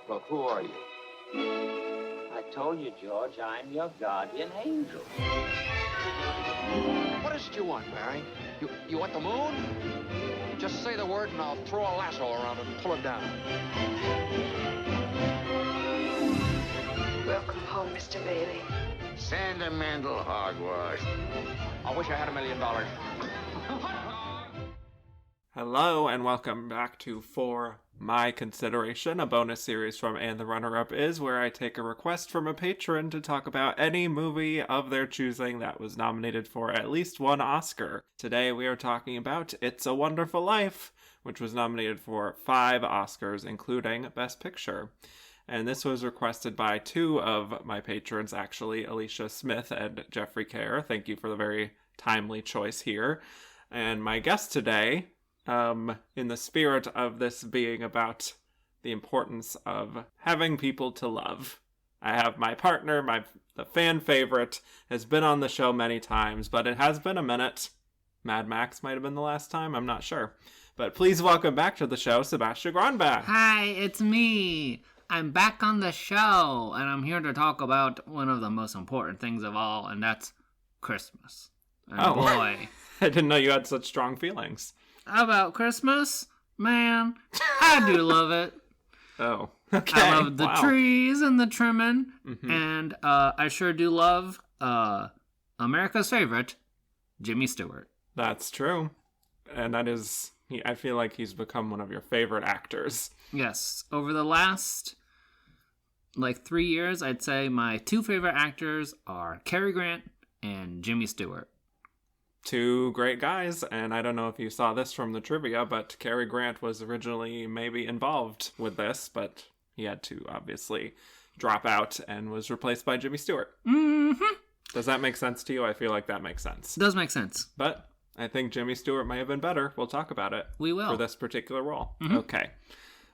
Well, who are you? I told you, George, I'm your guardian angel. What is it you want, Barry? You want the moon? Just say the word and I'll throw a lasso around it and pull it down. Welcome home, Mr. Bailey. Sentimental hogwash. I wish I had $1 million. Hello, and welcome back to For My Consideration, a bonus series from And the Runner-Up Is, where I take a request from a patron to talk about any movie of their choosing that was nominated for at least one Oscar. Today we are talking about It's a Wonderful Life, which was nominated for 5 Oscars, including Best Picture. And this was requested by 2 of my patrons, actually, Alicia Smith and Jeffrey Kerr. Thank you for the very timely choice here. And my guest today, in the spirit of this being about the importance of having people to love, I have my partner, the fan favorite, has been on the show many times, but it has been a minute. Mad Max might have been the last time, I'm not sure. But please welcome back to the show, Sebastian Gronback. Hi, it's me. I'm back on the show, and I'm here to talk about one of the most important things of all, and that's Christmas. And boy. I didn't know you had such strong feelings. How about Christmas? Man, I do love it. Oh, okay. I love the trees and the trimming, and I sure do love America's favorite, Jimmy Stewart. That's true. And that is, I feel like he's become one of your favorite actors. Yes. Over the last, 3 years, I'd say my 2 favorite actors are Cary Grant and Jimmy Stewart. 2 great guys, and I don't know if you saw this from the trivia, but Cary Grant was originally maybe involved with this, but he had to obviously drop out and was replaced by Jimmy Stewart. Mm-hmm. Does that make sense to you? I feel like that makes sense. Does make sense. But I think Jimmy Stewart may have been better. We'll talk about it. We will. For this particular role. Mm-hmm. Okay.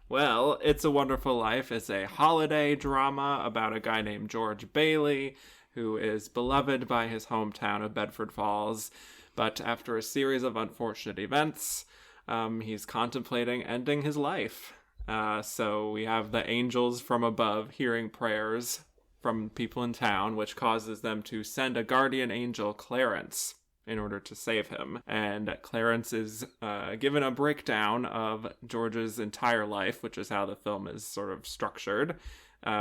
Well, It's a Wonderful Life is a holiday drama about a guy named George Bailey, who is beloved by his hometown of Bedford Falls. But after a series of unfortunate events, he's contemplating ending his life. So we have the angels from above hearing prayers from people in town, which causes them to send a guardian angel, Clarence, in order to save him. And Clarence is given a breakdown of George's entire life, which is how the film is sort of structured.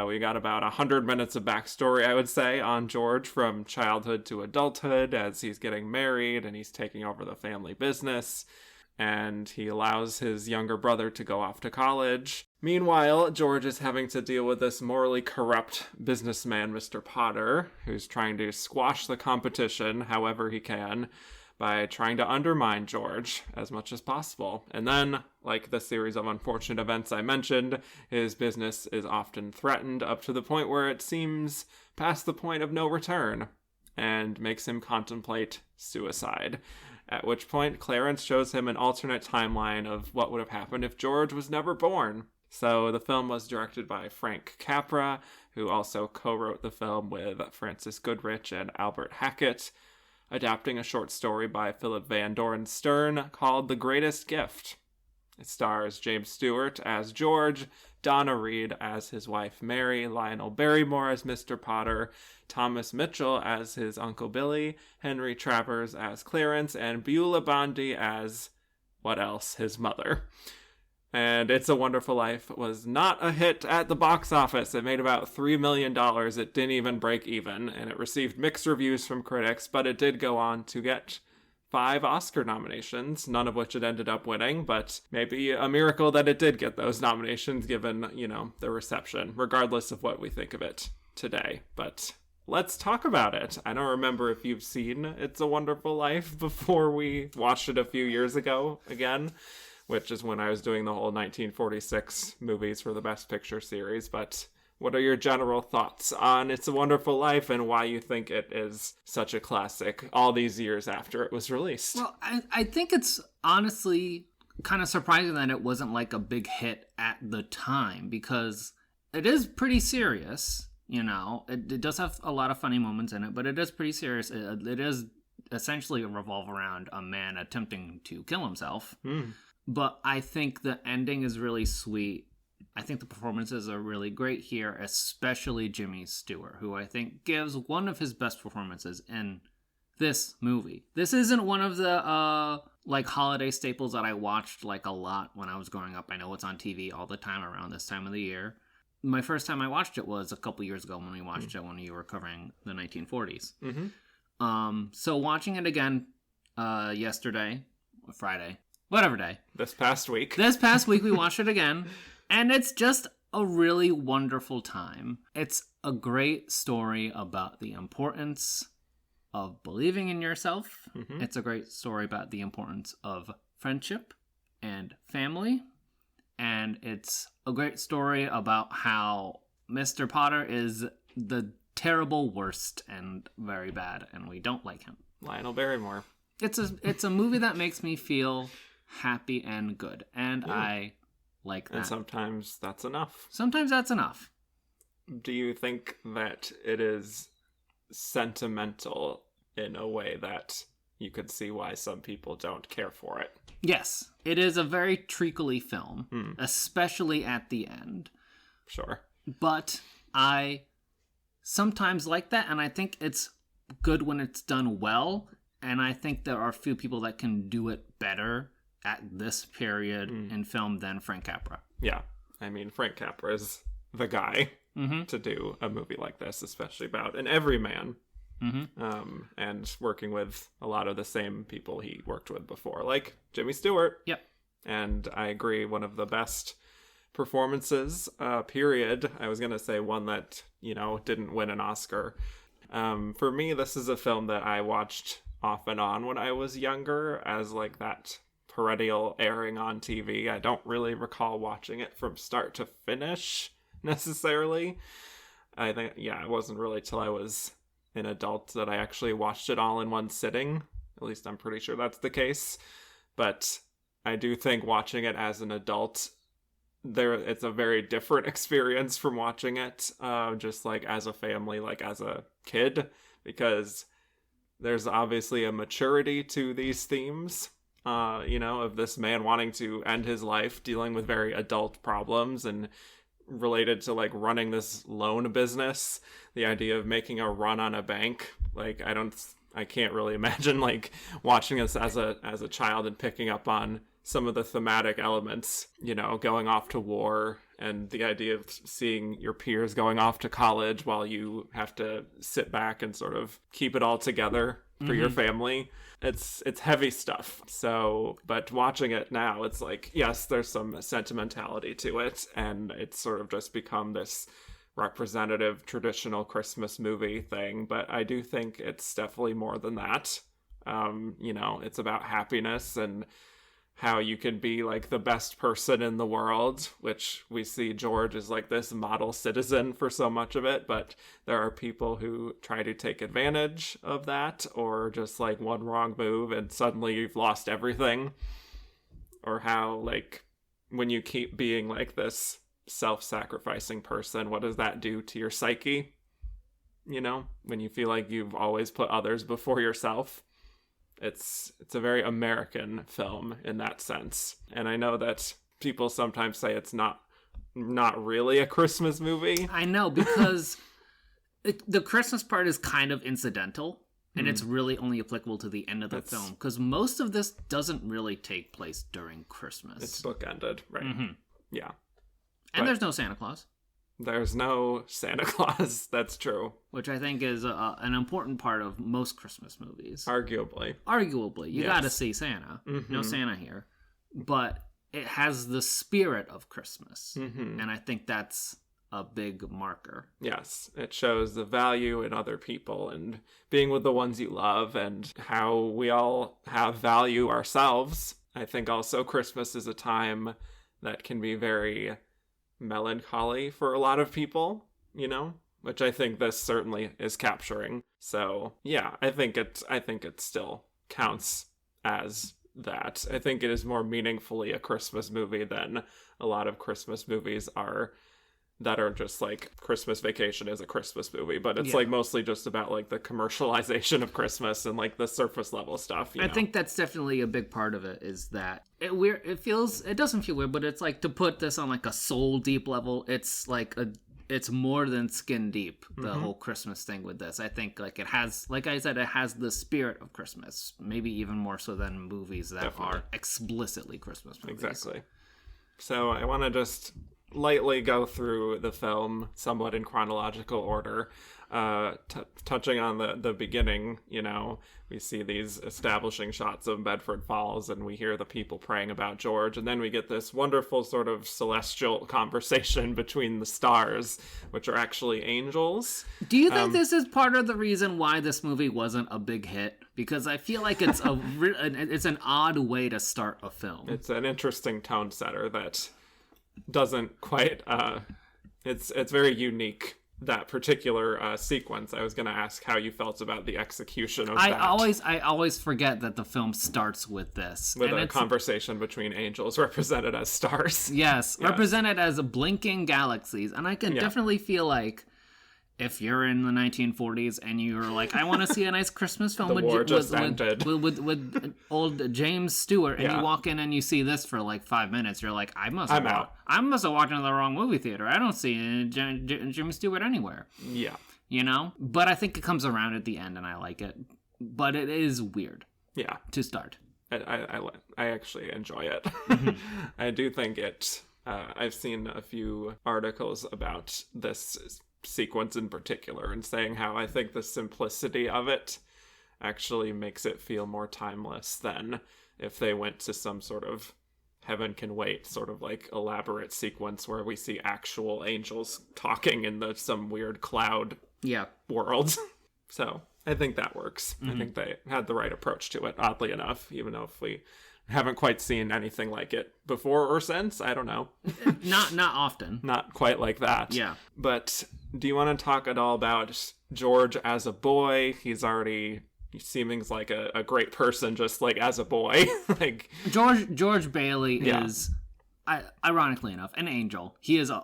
We got about 100 minutes of backstory, I would say, on George from childhood to adulthood as he's getting married and he's taking over the family business. And he allows his younger brother to go off to college. Meanwhile, George is having to deal with this morally corrupt businessman, Mr. Potter, who's trying to squash the competition however he can by trying to undermine George as much as possible. And then, like the series of unfortunate events I mentioned, his business is often threatened up to the point where it seems past the point of no return and makes him contemplate suicide. At which point, Clarence shows him an alternate timeline of what would have happened if George was never born. So the film was directed by Frank Capra, who also co-wrote the film with Francis Goodrich and Albert Hackett, adapting a short story by Philip Van Doren Stern called The Greatest Gift. It stars James Stewart as George, Donna Reed as his wife Mary, Lionel Barrymore as Mr. Potter, Thomas Mitchell as his Uncle Billy, Henry Travers as Clarence, and Beulah Bondi as, what else, his mother. And It's a Wonderful Life was not a hit at the box office. It made about $3 million. It didn't even break even, and it received mixed reviews from critics, but it did go on to get 5 Oscar nominations, none of which it ended up winning, but maybe a miracle that it did get those nominations given, the reception, regardless of what we think of it today. But let's talk about it. I don't remember if you've seen It's a Wonderful Life before we watched it a few years ago again, which is when I was doing the whole 1946 movies for the Best Picture series. But what are your general thoughts on It's a Wonderful Life and why you think it is such a classic all these years after it was released? Well, I think it's honestly kind of surprising that it wasn't like a big hit at the time, because it is pretty serious, It does have a lot of funny moments in it, but it is pretty serious. It is essentially revolve around a man attempting to kill himself. But I think the ending is really sweet I think the performances are really great here, especially Jimmy Stewart, who I think gives one of his best performances in this movie. This isn't one of the like holiday staples that I watched like a lot when I was growing up. I know it's on TV all the time around this time of the year. My first time I watched it was a couple years ago when we watched it when you were covering the 1940s. So watching it again yesterday, or Friday, whatever day. This past week We watched it again, and it's just a really wonderful time. It's a great story about the importance of believing in yourself. It's a great story about the importance of friendship and family. And it's a great story about how Mr. Potter is the terrible worst and very bad, and we don't like him. Lionel Barrymore. It's a movie that makes me feel happy and good, and I like that. And sometimes that's enough. Sometimes that's enough. Do you think that it is sentimental in a way that you could see why some people don't care for it? Yes, it is a very treacly film, especially at the end. Sure. But I sometimes like that, and I think it's good when it's done well, and I think there are a few people that can do it better at this period in film than Frank Capra. Yeah. I mean, Frank Capra is the guy to do a movie like this, especially about an everyman. And working with a lot of the same people he worked with before, like Jimmy Stewart. Yep. And I agree, one of the best performances, period. I was going to say one that, didn't win an Oscar. For me, this is a film that I watched off and on when I was younger as like that perennial airing on TV. I don't really recall watching it from start to finish necessarily. I think, it wasn't really till I was an adult that I actually watched it all in one sitting. At least I'm pretty sure that's the case. But I do think watching it as an adult, it's a very different experience from watching it just like as a family, like as a kid, because there's obviously a maturity to these themes, of this man wanting to end his life, dealing with very adult problems and related to like running this loan business, the idea of making a run on a bank. Like I can't really imagine like watching this as a child and picking up on some of the thematic elements, going off to war and the idea of seeing your peers going off to college while you have to sit back and sort of keep it all together for your family. It's heavy stuff. So, but watching it now, it's like, yes, there's some sentimentality to it, and it's sort of just become this representative traditional Christmas movie thing, but I do think it's definitely more than that. It's about happiness and how you can be like the best person in the world, which we see George is like this model citizen for so much of it, but there are people who try to take advantage of that, or just like one wrong move and suddenly you've lost everything. Or how like when you keep being like this self-sacrificing person, what does that do to your psyche? When you feel like you've always put others before yourself. It's a very American film in that sense. And I know that people sometimes say it's not really a Christmas movie. I know, because the Christmas part is kind of incidental, and it's really only applicable to the end of the film, because most of this doesn't really take place during Christmas. It's bookended, right? Yeah. And there's no Santa Claus. There's no Santa Claus. That's true. Which I think is an important part of most Christmas movies. Arguably. You gotta see Santa. No Santa here. But it has the spirit of Christmas. And I think that's a big marker. Yes. It shows the value in other people and being with the ones you love and how we all have value ourselves. I think also Christmas is a time that can be very melancholy for a lot of people, which I think this certainly is capturing. So yeah, I think it still counts as that. I think it is more meaningfully a Christmas movie than a lot of Christmas movies are that are just like Christmas Vacation is a Christmas movie, but it's Yeah. like mostly just about like the commercialization of Christmas and like the surface level stuff. I think that's definitely a big part of it, is that it doesn't feel weird, but it's like, to put this on like a soul deep level, it's like it's more than skin deep, the whole Christmas thing with this. I think like it has, like I said, it has the spirit of Christmas, maybe even more so than movies that Definitely. are explicitly Christmas movies. Exactly. So I want to just lightly go through the film somewhat in chronological order, touching on the beginning. We see these establishing shots of Bedford Falls, and we hear the people praying about George, and then we get this wonderful sort of celestial conversation between the stars, which are actually angels. Do you think this is part of the reason why this movie wasn't a big hit? Because I feel like it's it's an odd way to start a film. It's an interesting tone setter that doesn't quite it's very unique, that particular sequence. I was going to ask how you felt about the execution of that. I always forget that the film starts with this, with a conversation between angels represented as stars. Yes, represented as blinking galaxies. And I can definitely feel like, if you're in the 1940s and you're like, I want to see a nice Christmas film with old James Stewart, and you walk in and you see this for like 5 minutes, you're like, I must have walked into the wrong movie theater. I don't see James Stewart anywhere. Yeah. But I think it comes around at the end, and I like it. But it is weird. Yeah. To start. I actually enjoy it. I do think it. I've seen a few articles about this sequence in particular, and saying how I think the simplicity of it actually makes it feel more timeless than if they went to some sort of Heaven Can Wait sort of like elaborate sequence where we see actual angels talking in some weird cloud world. So I think that works. I think they had the right approach to it, oddly enough, even though if we haven't quite seen anything like it before or since. I don't know. Not often. Not quite like that. Yeah. But do you want to talk at all about George as a boy? He seems like a great person just like as a boy. Like George Bailey is, ironically enough, an angel. He is a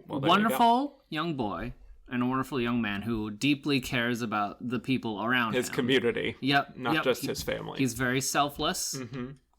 wonderful young boy and a wonderful young man who deeply cares about the people around his him. Community. Yep. Not just his family. He's very selfless.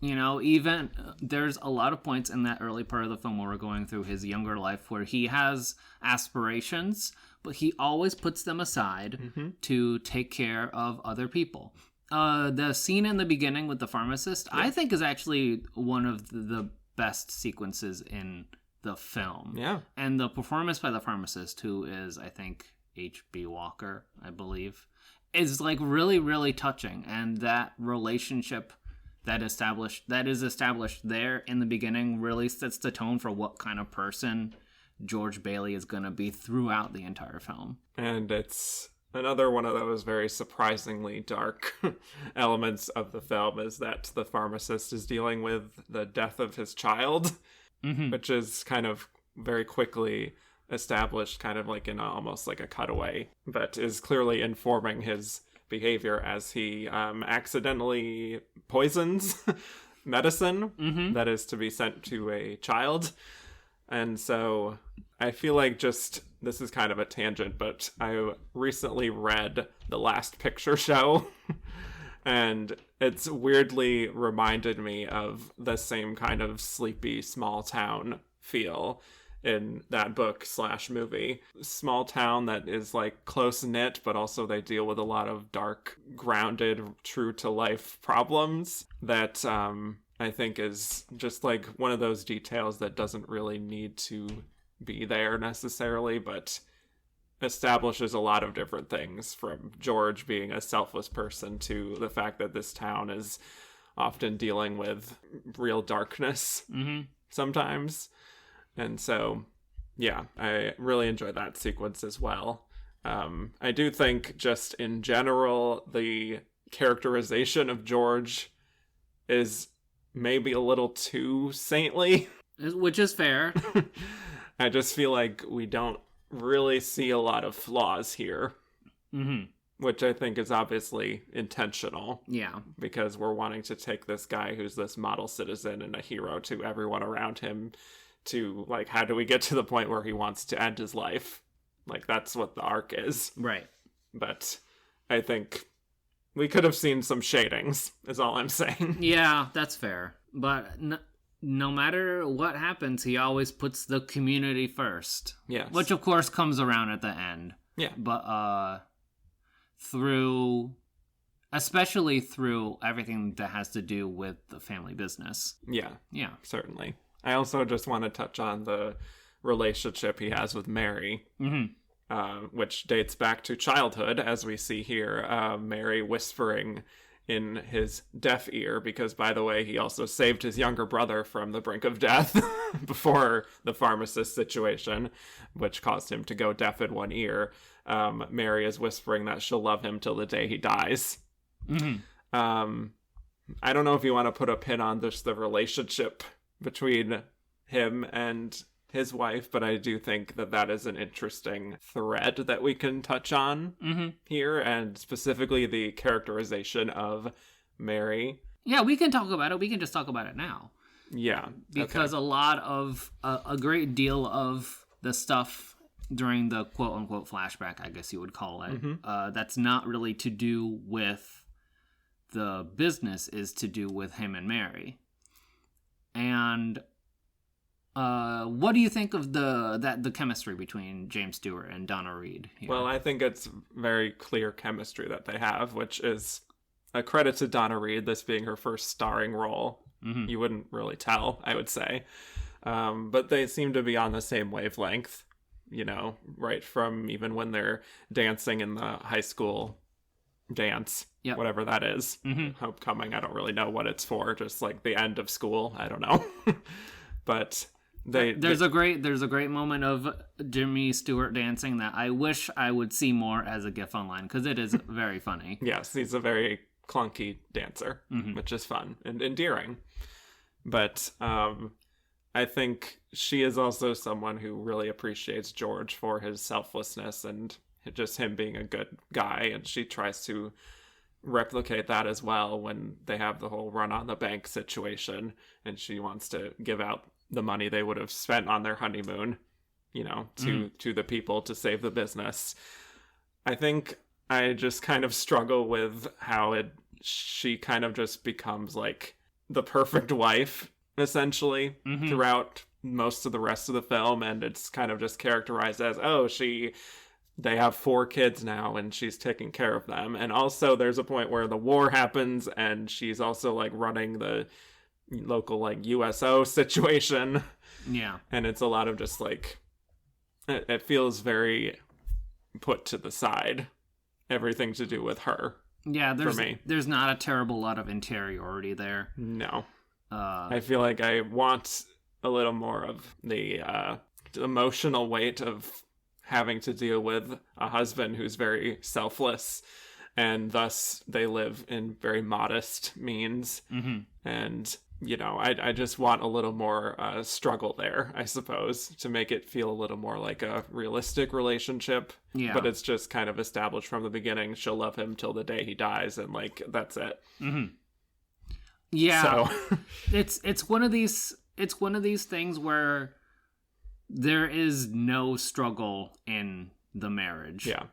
Even there's a lot of points in that early part of the film where we're going through his younger life where he has aspirations, but he always puts them aside to take care of other people. The scene in the beginning with the pharmacist, I think, is actually one of the best sequences in the film. Yeah. And the performance by the pharmacist, who is, I think, H.B. Walker, I believe, is like really, really touching. And that relationship that is established there in the beginning really sets the tone for what kind of person George Bailey is going to be throughout the entire film. And it's another one of those very surprisingly dark elements of the film, is that the pharmacist is dealing with the death of his child, which is kind of very quickly established, kind of like in almost like a cutaway, but is clearly informing his behavior as he accidentally poisons medicine that is to be sent to a child. And so I feel like this is kind of a tangent, but I recently read The Last Picture Show, and it's weirdly reminded me of the same kind of sleepy small town feel in that book / movie. Small town that is like close knit, but also they deal with a lot of dark, grounded, true to life problems that I think is just like one of those details that doesn't really need to be there necessarily, but establishes a lot of different things, from George being a selfless person to the fact that this town is often dealing with real darkness sometimes. And so, yeah, I really enjoy that sequence as well. I do think just in general, the characterization of George is maybe a little too saintly. Which is fair. I just feel like we don't really see a lot of flaws here. Which I think is obviously intentional. Yeah. Because we're wanting to take this guy who's this model citizen and a hero to everyone around him to, like, how do we get to the point where he wants to end his life? Like, that's what the arc is. Right. But I think we could have seen some shadings, is all I'm saying. Yeah, that's fair. But no matter what happens, he always puts the community first. Yes. Which, of course, comes around at the end. Yeah. But especially through everything that has to do with the family business. Yeah. Yeah. Certainly. I also just want to touch on the relationship he has with Mary, which dates back to childhood, as we see here. Mary whispering in his deaf ear, because, by the way, he also saved his younger brother from the brink of death before the pharmacist situation, which caused him to go deaf in one ear. Mary is whispering that she'll love him till the day he dies. I don't know if you want to put a pin on this, the relationship between him and his wife, but I do think that that is an interesting thread that we can touch on here, and specifically the characterization of Mary. Yeah, we can talk about it. We can just talk about it now. Yeah. Because a lot of, a great deal of the stuff during the quote-unquote flashback, I guess you would call it, that's not really to do with the business, is to do with him and Mary. And what do you think of the chemistry between James Stewart and Donna Reed here? Well, I think it's very clear chemistry that they have, which is a credit to Donna Reed, this being her first starring role. You wouldn't really tell, I would say. But they seem to be on the same wavelength, you know, right from even when they're dancing in the high school dance, whatever that is. Homecoming, I don't really know what it's for, just like the end of school, I don't know. But there's a great moment of Jimmy Stewart dancing that I wish I would see more as a GIF online, because it is very funny. Yes, he's a very clunky dancer, which is fun and endearing. But I think she is also someone who really appreciates George for his selflessness and just him being a good guy, and she tries to replicate that as well when they have the whole run on the bank situation, and she wants to give out the money they would have spent on their honeymoon, you know, to the people to save the business. I think I just kind of struggle with how she kind of just becomes like the perfect wife, essentially, throughout most of the rest of the film, and it's kind of just characterized as, they have 4 kids now and she's taking care of them. And also there's a point where the war happens and she's also like running the local like USO situation. Yeah. And it's a lot of just like, it feels very put to the side, everything to do with her. Yeah, there's not a terrible lot of interiority there. No. I feel like I want a little more of the emotional weight of having to deal with a husband who's very selfless, and thus they live in very modest means. And, you know, I just want a little more struggle there, I suppose, to make it feel a little more like a realistic relationship. Yeah. But it's just kind of established from the beginning. She'll love him till the day he dies, and like that's it. Yeah. So it's one of these things where there is no struggle in the marriage. Yeah.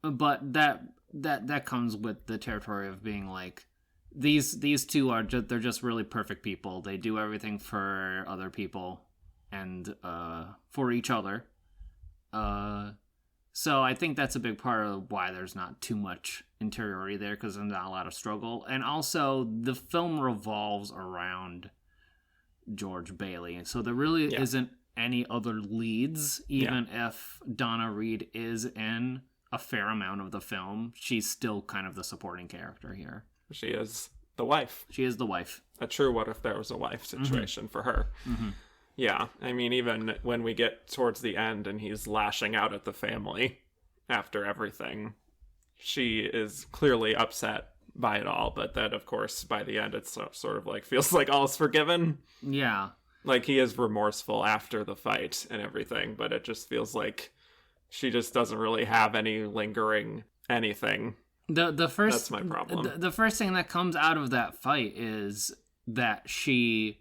But that comes with the territory of being like, these two are they're just really perfect people. They do everything for other people and for each other. So I think that's a big part of why there's not too much interiority there, because there's not a lot of struggle. And also the film revolves around George Bailey. So there really isn't any other leads, even if Donna Reed is in a fair amount of the film. She's still kind of the supporting character here. She is the wife. She is the wife. A true what if there was a wife situation for her. Yeah, I mean, even when we get towards the end and he's lashing out at the family after everything, she is clearly upset by it all, but then, of course, by the end, it's sort of like, feels like all's forgiven. Yeah. Like, he is remorseful after the fight and everything, but it just feels like she just doesn't really have any lingering anything. The first, that's my problem. The first thing that comes out of that fight is that she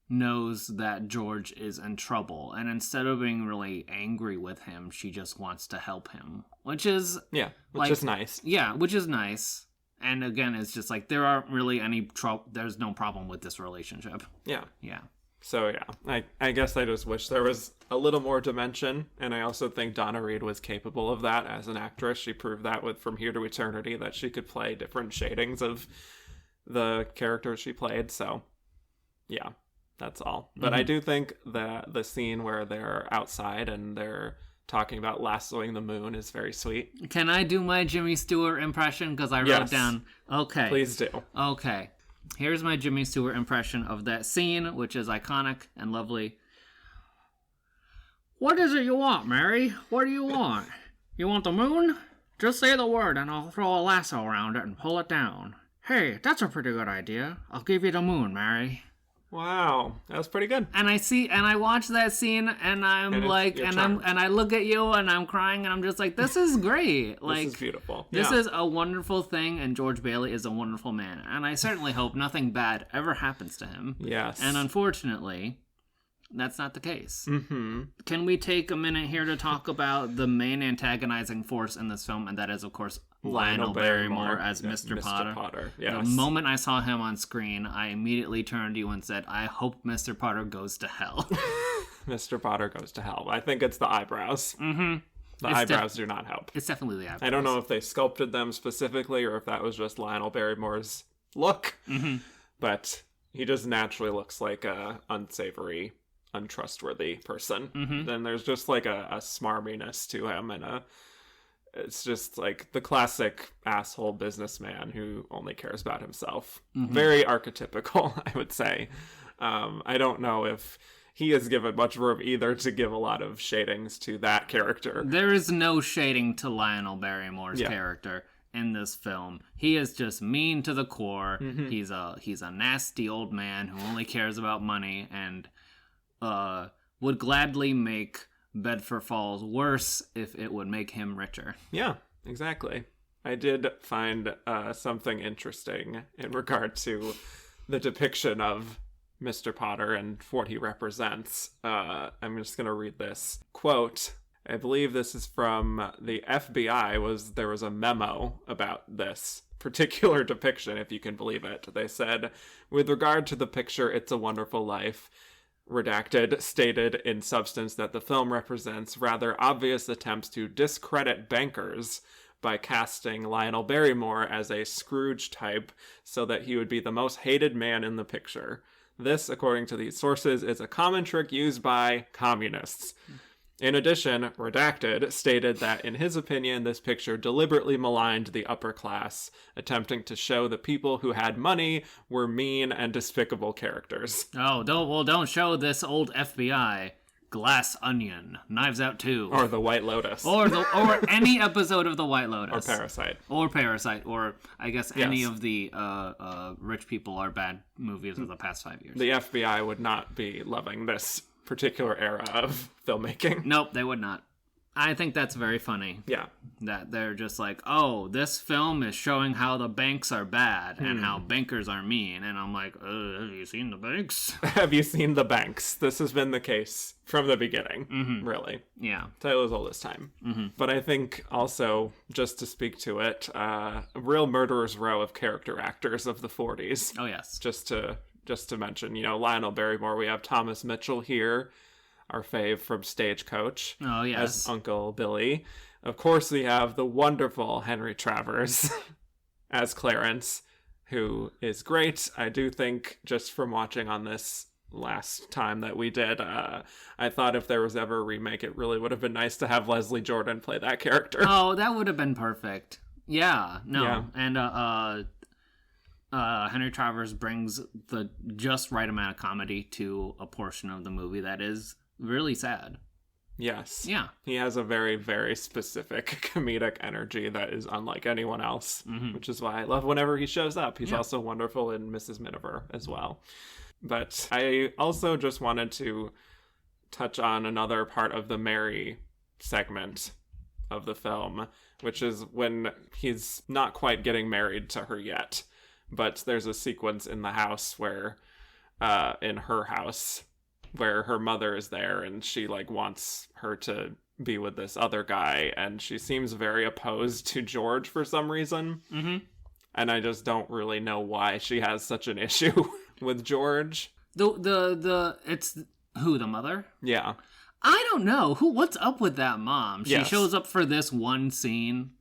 knows that George is in trouble, and instead of being really angry with him, she just wants to help him, which is nice. Yeah, which is nice. And again, it's just like there aren't really any there's no problem with this relationship. Yeah. Yeah. So yeah, I guess I just wish there was a little more dimension, and I also think Donna Reed was capable of that as an actress. She proved that with From Here to Eternity, that she could play different shadings of the characters she played. So yeah, that's all. But I do think that the scene where they're outside and they're talking about lassoing the moon is very sweet. Can I do my Jimmy Stewart impression? Because I wrote down. Okay. Please do. Okay. Here's my Jimmy Stewart impression of that scene, which is iconic and lovely. What is it you want, Mary? What do you want? You want the moon? Just say the word and I'll throw a lasso around it and pull it down. Hey, that's a pretty good idea. I'll give you the moon, Mary. Wow, that was pretty good. And I watch that scene and I'm and I look at you and I'm crying and I'm just like, this is great. Like, this is beautiful. This is a wonderful thing, and George Bailey is a wonderful man. And I certainly hope nothing bad ever happens to him. Yes. And unfortunately, that's not the case. Mm-hmm. Can we take a minute here to talk about the main antagonizing force in this film, and that is, of course, Lionel Barrymore as Mr. Potter. Yes. The moment I saw him on screen, I immediately turned to you and said, I hope Mr. Potter goes to hell. Mr. Potter goes to hell. I think it's the eyebrows. Mm-hmm. The eyebrows do not help. It's definitely the eyebrows. I don't know if they sculpted them specifically or if that was just Lionel Barrymore's look, but he just naturally looks like a unsavory, untrustworthy person. Then there's just like a smarminess to him, and it's just like the classic asshole businessman who only cares about himself. Very archetypical, I would say. I don't know if he is given much room either to give a lot of shadings to that character. There is no shading to Lionel Barrymore's character in this film. He is just mean to the core. He's a nasty old man who only cares about money and would gladly make Bedford Falls worse if it would make him richer. Yeah, exactly. I did find something interesting in regard to the depiction of Mr. Potter and what he represents. I'm just going to read this quote. I believe this is from the FBI. There was a memo about this particular depiction, if you can believe it. They said, with regard to the picture It's a Wonderful Life, redacted, stated in substance that the film represents rather obvious attempts to discredit bankers by casting Lionel Barrymore as a Scrooge type so that he would be the most hated man in the picture. This, according to these sources, is a common trick used by communists. In addition, redacted stated that in his opinion, this picture deliberately maligned the upper class, attempting to show the people who had money were mean and despicable characters. Oh, don't show this old FBI. Glass Onion, Knives Out 2. Or The White Lotus. Or any episode of The White Lotus. Or Parasite. Or I guess any of the Rich People Are Bad movies of the past 5 years. The FBI would not be loving this particular era of filmmaking. Nope, they would not. I think that's very funny. Yeah. That they're just like, oh, this film is showing how the banks are bad and how bankers are mean. And I'm like, have you seen the banks? Have you seen the banks? This has been the case from the beginning, really. Yeah. Till as old as time. But I think also, just to speak to it, a real murderer's row of character actors of the 40s. Oh, yes. Just to mention, Lionel Barrymore, we have Thomas Mitchell here, our fave from Stagecoach. Oh, yes. As Uncle Billy. Of course, we have the wonderful Henry Travers as Clarence, who is great. I do think, just from watching on this last time that we did, I thought if there was ever a remake, it really would have been nice to have Leslie Jordan play that character. Oh, that would have been perfect. Yeah, no. Yeah. And Henry Travers brings the just right amount of comedy to a portion of the movie that is really sad. Yes. Yeah. He has a very, very specific comedic energy that is unlike anyone else, which is why I love whenever he shows up. He's also wonderful in Mrs. Miniver as well. But I also just wanted to touch on another part of the Mary segment of the film, which is when he's not quite getting married to her yet. But there's a sequence in the house where in her house where her mother is there and she like wants her to be with this other guy, and she seems very opposed to George for some reason. Mm-hmm. And I just don't really know why she has such an issue with George. It's who, the mother? Yeah. I don't know. What's up with that mom? She Yes. shows up for this one scene.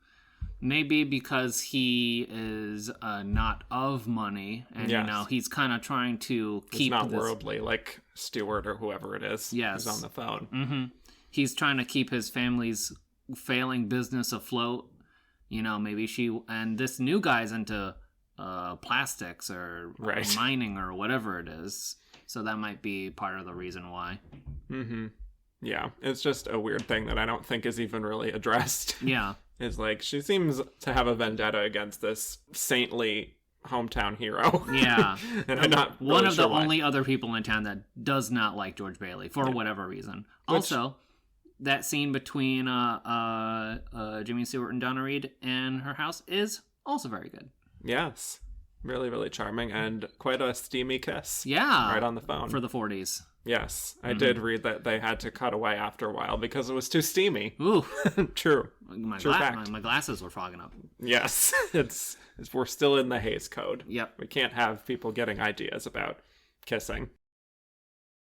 Maybe because he is not of money, and Yes. you know he's kind of trying to He's keep not this. worldly like Stewart or whoever it is Yes. who's on the phone. Mm-hmm. He's trying to keep his family's failing business afloat. You know, maybe and this new guy's into plastics or Right. mining or whatever it is. So that might be part of the reason why. Mm-hmm. Yeah, it's just a weird thing that I don't think is even really addressed. Yeah. It's like she seems to have a vendetta against this saintly hometown hero. Yeah. And I'm not One really of sure the why. only other people in town that does not like George Bailey for whatever reason. Also, that scene between Jimmy Stewart and Donna Reed in her house is also very good. Yes. Really, really charming and quite a steamy kiss. Yeah. Right on the phone. For the 40s. Yes. I did read that they had to cut away after a while because it was too steamy. Ooh. True. My fact. glasses were fogging up. Yes. It's we're still in the Hays Code. Yep. We can't have people getting ideas about kissing.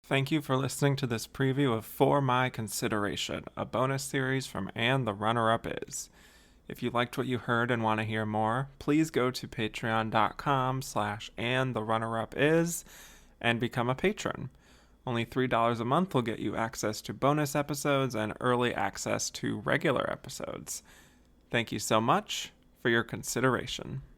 Thank you for listening to this preview of For My Consideration, a bonus series from And the Runner-Up Is. If you liked what you heard and want to hear more, please go to patreon.com/andtherunnerupis and become a patron. Only $3 a month will get you access to bonus episodes and early access to regular episodes. Thank you so much for your consideration.